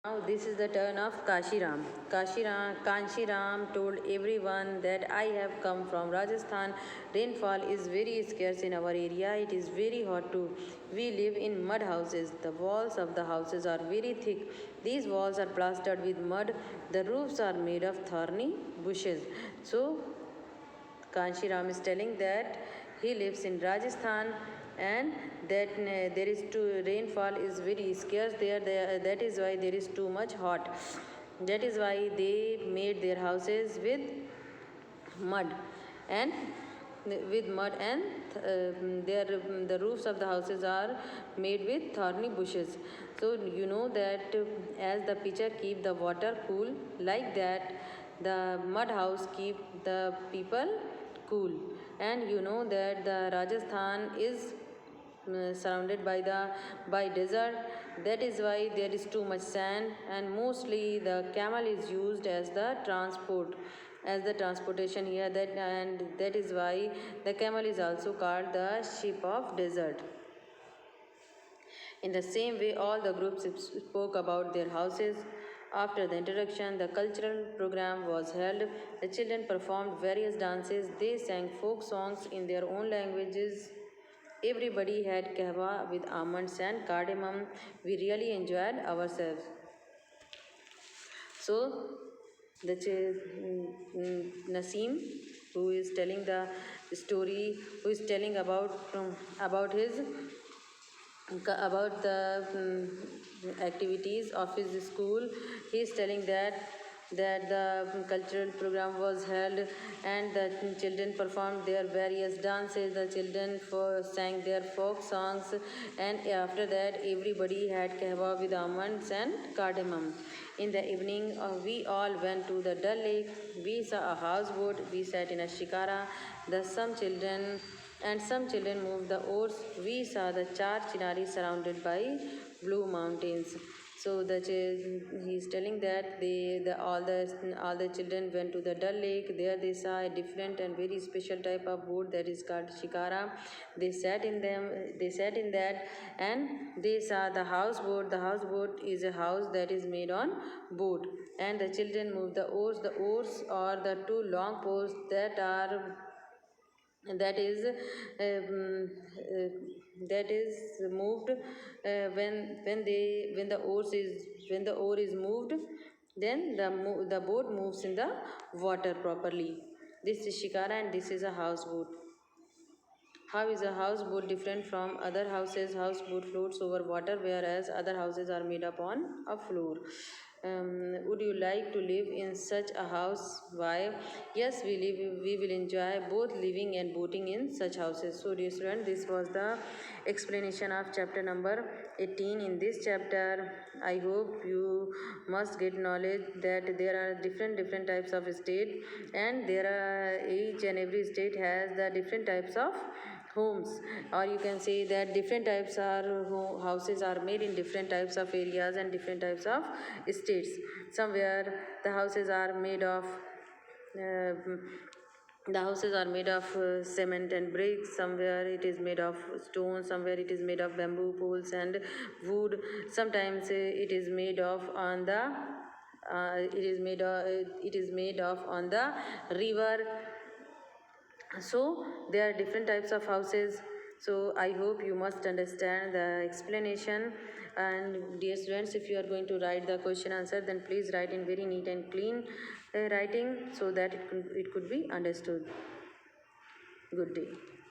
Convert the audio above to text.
Now this is the turn of Kashiram. Kanshiram told everyone that I have come from Rajasthan. Rainfall is very scarce in our area. It is very hot too. We live in mud houses. The walls of the houses are very thick. These walls are plastered with mud. The roofs are made of thorny bushes. So Kanshiram is telling that he lives in Rajasthan and that there is too rainfall is very scarce there, that is why there is too much hot. That is why they made their houses with mud and the roofs of the houses are made with thorny bushes. So you know that as the pitcher keep the water cool, like that the mud house keep the people cool. And you know that the Rajasthan is surrounded by desert. That is why there is too much sand, and mostly the camel is used as the transportation here. That is why the camel is also called the ship of desert. In the same way, all the groups spoke about their houses. After the introduction, the cultural program was held. The children performed various dances. They sang folk songs in their own languages. Everybody had kahwa with almonds and cardamom. We really enjoyed ourselves. So, Naseem, who is telling the story, who is telling about his about the activities of his school, he is telling that the cultural program was held and the children performed their various dances. The children sang their folk songs, and after that everybody had kahwa with almonds and cardamom. In the evening, we all went to the Dal Lake. We saw a houseboat. We sat in a shikara. Some children moved the oars. We saw the Char Chinari surrounded by blue mountains. So he is telling that all the children went to the Dal Lake. There they saw a different and very special type of boat that is called shikara. They sat in that, and they saw the houseboat. The houseboat is a house that is made on boat, and the children moved the oars. The oars are the two long poles that is moved when the oar is moved, then the boat moves in the water properly. This is shikara and this is a houseboat. How is a houseboat different from other houses? Houseboat floats over water, whereas other houses are made up on a floor. Would you like to live in such a house? Why? Yes, we will enjoy both living and boating in such houses. So, dear student, this was the explanation of chapter number 18. In this chapter, I hope you must get knowledge that there are different types of state, and there are each and every state has the different types of homes, or you can say that different types houses are made in different types of areas and different types of states. Somewhere the houses are made of cement and bricks. Somewhere it is made of stone. Somewhere it is made of bamboo poles and wood. Sometimes it is made of on the on the river. So there are different types of houses. So I hope you must understand the explanation. And dear students, if you are going to write the question answer, then please write in very neat and clean writing so that it could be understood. Good day.